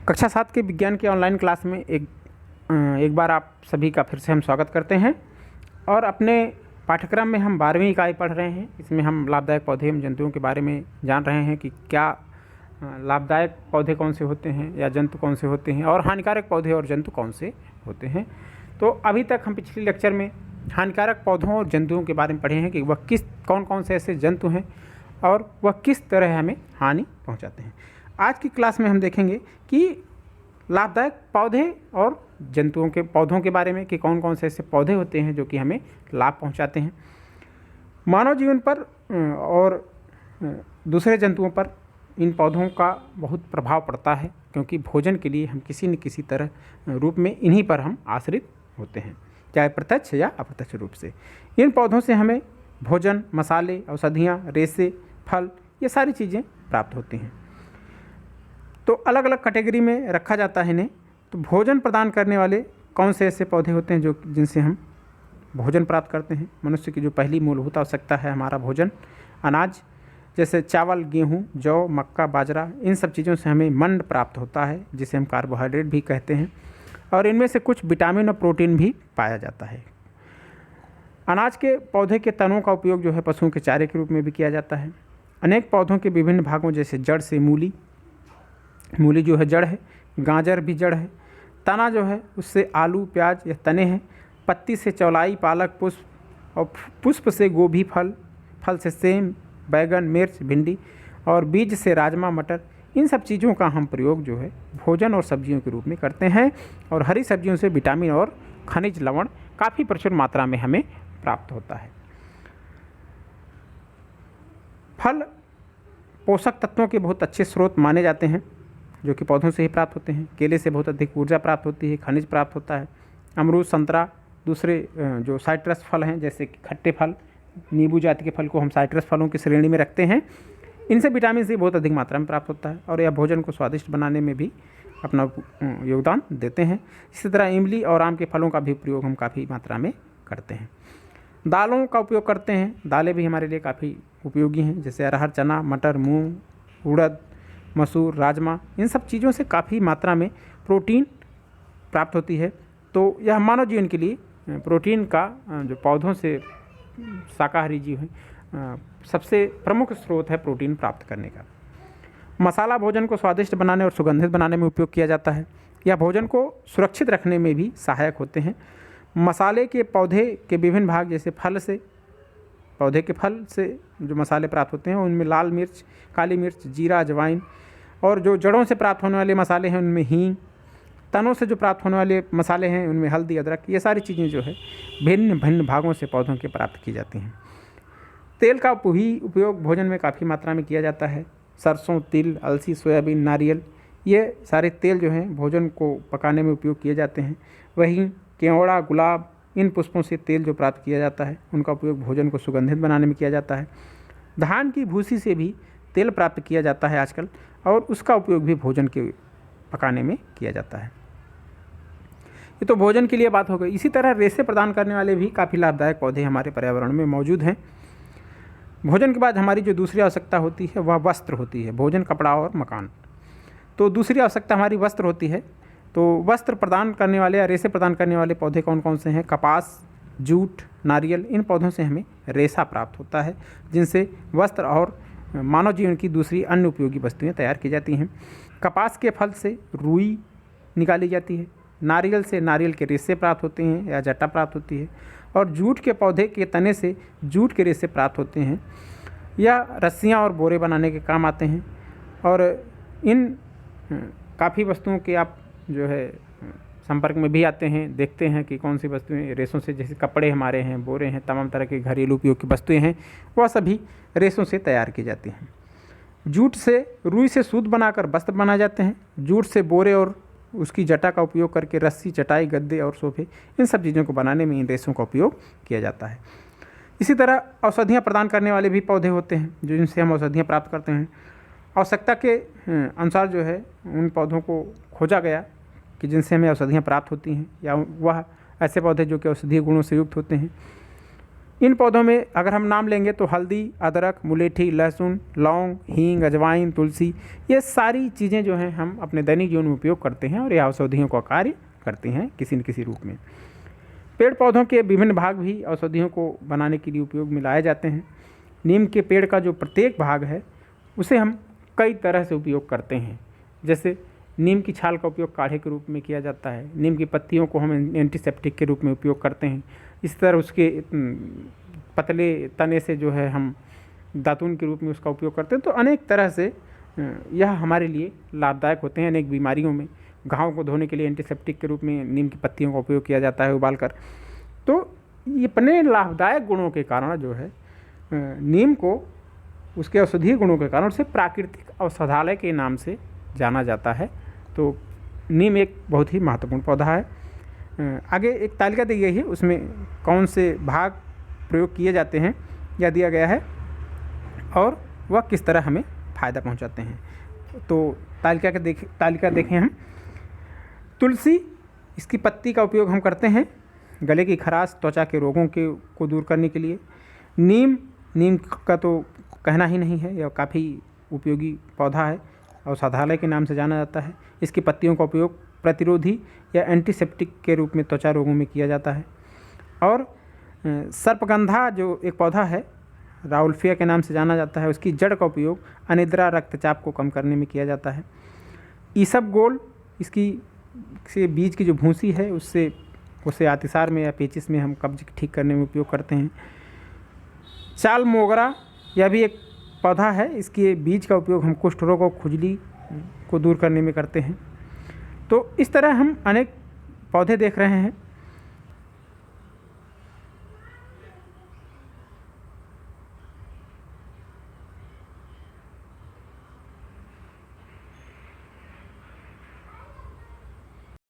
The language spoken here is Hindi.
कक्षा 7 के विज्ञान के ऑनलाइन क्लास में एक बार आप सभी का फिर से हम स्वागत करते हैं। और अपने पाठ्यक्रम में हम 12वीं इकाई पढ़ रहे हैं। इसमें हम लाभदायक पौधे एवं जंतुओं के बारे में जान रहे हैं कि क्या लाभदायक पौधे कौन से होते हैं या जंतु कौन से होते हैं और हानिकारक पौधे और जंतु कौन से होते हैं। तो अभी तक हम पिछले लेक्चर में हानिकारक पौधों और जंतुओं के बारे में पढ़े हैं कि वह कौन कौन से ऐसे जंतु हैं और वह किस तरह हमें हानि पहुंचाते हैं। आज की क्लास में हम देखेंगे कि लाभदायक पौधे और जंतुओं के पौधों के बारे में कि कौन कौन से ऐसे पौधे होते हैं जो कि हमें लाभ पहुंचाते हैं। मानव जीवन पर और दूसरे जंतुओं पर इन पौधों का बहुत प्रभाव पड़ता है, क्योंकि भोजन के लिए हम किसी न किसी तरह रूप में इन्हीं पर हम आश्रित होते हैं, चाहे प्रत्यक्ष या अप्रत्यक्ष रूप से। इन पौधों से हमें भोजन, मसाले, औषधियाँ, रेशे, फल, ये सारी चीज़ें प्राप्त होती हैं। तो अलग अलग कैटेगरी में रखा जाता है इन्हें। तो भोजन प्रदान करने वाले कौन से ऐसे पौधे होते हैं जिनसे हम भोजन प्राप्त करते हैं। मनुष्य की जो पहली मूलभूत आवश्यकता है हमारा भोजन, अनाज जैसे चावल, गेहूँ, जौ, मक्का, बाजरा, इन सब चीज़ों से हमें मंड प्राप्त होता है, जिसे हम कार्बोहाइड्रेट भी कहते हैं। और इनमें से कुछ विटामिन और प्रोटीन भी पाया जाता है। अनाज के पौधे के तनों का उपयोग जो है पशुओं के चारे के रूप में भी किया जाता है। अनेक पौधों के विभिन्न भागों जैसे जड़ से मूली जो है जड़ है, गाजर भी जड़ है, तना जो है उससे आलू, प्याज या तने हैं, पत्ती से चौलाई, पालक, पुष्प और पुष्प से गोभी, फल से सेम, बैगन, मिर्च, भिंडी और बीज से राजमा, मटर, इन सब चीज़ों का हम प्रयोग जो है भोजन और सब्जियों के रूप में करते हैं। और हरी सब्जियों से विटामिन और खनिज लवण काफ़ी प्रचुर मात्रा में हमें प्राप्त होता है। फल पोषक तत्वों के बहुत अच्छे स्रोत माने जाते हैं, जो कि पौधों से ही प्राप्त होते हैं। केले से बहुत अधिक ऊर्जा प्राप्त होती है, खनिज प्राप्त होता है। अमरूद, संतरा, दूसरे जो साइट्रस फल हैं जैसे कि खट्टे फल, नींबू जाति के फल को हम साइट्रस फलों की श्रेणी में रखते हैं। इनसे विटामिन सी बहुत अधिक मात्रा में प्राप्त होता है और यह भोजन को स्वादिष्ट बनाने में भी अपना योगदान देते हैं। इसी तरह इमली और आम के फलों का भी प्रयोग हम काफ़ी मात्रा में करते हैं। दालों का उपयोग करते हैं। दालें भी हमारे लिए काफ़ी उपयोगी हैं, जैसे अरहर, चना, मटर, मूंग, उड़द, मसूर, राजमा, इन सब चीज़ों से काफ़ी मात्रा में प्रोटीन प्राप्त होती है। तो यह मानव जीवन के लिए प्रोटीन का जो पौधों से शाकाहारी जीव है सबसे प्रमुख स्रोत है प्रोटीन प्राप्त करने का। मसाला भोजन को स्वादिष्ट बनाने और सुगंधित बनाने में उपयोग किया जाता है। यह भोजन को सुरक्षित रखने में भी सहायक होते हैं। मसाले के पौधे के विभिन्न भाग जैसे पौधे के फल से जो मसाले प्राप्त होते हैं उनमें लाल मिर्च, काली मिर्च, जीरा, अजवाइन, और जो जड़ों से प्राप्त होने वाले मसाले हैं उनमें हींग, तनों से जो प्राप्त होने वाले मसाले हैं उनमें हल्दी, अदरक, ये सारी चीज़ें जो है भिन्न भिन्न भागों से पौधों के प्राप्त की जाती हैं। तेल का भी उपयोग भोजन में काफ़ी मात्रा में किया जाता है। सरसों, तिल, अलसी, सोयाबीन, नारियल, ये सारे तेल जो हैं भोजन को पकाने में उपयोग किए जाते हैं। वहीं केवड़ा, गुलाब, इन पुष्पों से तेल जो प्राप्त किया जाता है उनका उपयोग भोजन को सुगंधित बनाने में किया जाता है। धान की भूसी से भी तेल प्राप्त किया जाता है आजकल, और उसका उपयोग भी भोजन के पकाने में किया जाता है। ये तो भोजन के लिए बात हो गई। इसी तरह रेशे प्रदान करने वाले भी काफ़ी लाभदायक पौधे हमारे पर्यावरण में मौजूद हैं। भोजन के बाद हमारी जो दूसरी आवश्यकता होती है वह वस्त्र होती है। भोजन, कपड़ा और मकान। तो दूसरी आवश्यकता हमारी वस्त्र होती है। तो वस्त्र प्रदान करने वाले या रेशे प्रदान करने वाले पौधे कौन कौन से हैं? कपास, जूट, नारियल, इन पौधों से हमें रेशा प्राप्त होता है, जिनसे वस्त्र और मानव जीवन की दूसरी अन्य उपयोगी वस्तुएं तैयार की जाती हैं। कपास के फल से रुई निकाली जाती है। नारियल से नारियल के रेशे प्राप्त होते हैं या जट्टा प्राप्त होती है। और जूट के पौधे के तने से जूट के रेशे प्राप्त होते हैं या रस्सियाँ और बोरे बनाने के काम आते हैं। और इन काफ़ी वस्तुओं के आप जो है संपर्क में भी आते हैं, देखते हैं कि कौन सी वस्तुएं रेशों से, जैसे कपड़े हमारे हैं, बोरे हैं, तमाम तरह के घरेलू उपयोग की वस्तुएं हैं, वह सभी रेशों से तैयार की जाती हैं। जूट से रुई से सूत बनाकर वस्त्र बनाए जाते हैं। जूट से बोरे और उसकी जटा का उपयोग करके रस्सी, चटाई, गद्दे और सोफे, इन सब चीज़ों को बनाने में इन रेशों का उपयोग किया जाता है। इसी तरह औषधियाँ प्रदान करने वाले भी पौधे होते हैं, जो जिनसे हम औषधियाँ प्राप्त करते हैं। आवश्यकता के अनुसार जो है उन पौधों को खोजा गया कि जिनसे हमें औषधियाँ प्राप्त होती हैं, या वह ऐसे पौधे जो कि औषधीय गुणों से युक्त होते हैं। इन पौधों में अगर हम नाम लेंगे तो हल्दी, अदरक, मुलेठी, लहसुन, लौंग, हींग, अजवाइन, तुलसी, ये सारी चीज़ें जो हैं हम अपने दैनिक जीवन में उपयोग करते हैं और ये औषधियों का कार्य करते हैं किसी न किसी रूप में। पेड़ पौधों के विभिन्न भाग भी औषधियों को बनाने के लिए उपयोग में लाए जाते हैं। नीम के पेड़ का जो प्रत्येक भाग है उसे हम कई तरह से उपयोग करते हैं। जैसे नीम की छाल का उपयोग काढ़े के रूप में किया जाता है, नीम की पत्तियों को हम एंटीसेप्टिक के रूप में उपयोग करते हैं। इस तरह उसके पतले तने से जो है हम दातून के रूप में उसका उपयोग करते हैं। तो अनेक तरह से यह हमारे लिए लाभदायक होते हैं। अनेक बीमारियों में घावों को धोने के लिए एंटीसेप्टिक के रूप में नीम की पत्तियों का उपयोग किया जाता है उबालकर। तो ये अपने लाभदायक गुणों के कारण जो है नीम को उसके औषधीय गुणों के कारण उसे प्राकृतिक औषधालय के नाम से जाना जाता है। तो नीम एक बहुत ही महत्वपूर्ण पौधा है। आगे एक तालिका दी गई है, उसमें कौन से भाग प्रयोग किए जाते हैं यह दिया गया है और वह किस तरह हमें फ़ायदा पहुंचाते हैं। तो तालिका देखें हम। तुलसी, इसकी पत्ती का उपयोग हम करते हैं गले की खराश, त्वचा के रोगों को दूर करने के लिए। नीम का तो कहना ही नहीं है, यह काफ़ी उपयोगी पौधा है, औषधालय के नाम से जाना जाता है। इसकी पत्तियों का उपयोग प्रतिरोधी या एंटीसेप्टिक के रूप में त्वचा रोगों में किया जाता है। और सर्पगंधा जो एक पौधा है, राउल्फिया के नाम से जाना जाता है, उसकी जड़ का उपयोग अनिद्रा, रक्तचाप को कम करने में किया जाता है। ईसबगोल, इसकी से बीज की जो भूसी है उसे अतिसार में या पेचिस में हम कब्ज ठीक करने में उपयोग करते हैं। चाल मोगरा, यह भी एक पौधा है, इसके बीज का उपयोग हम कुष्ठ रोग और खुजली को दूर करने में करते हैं। तो इस तरह हम अनेक पौधे देख रहे हैं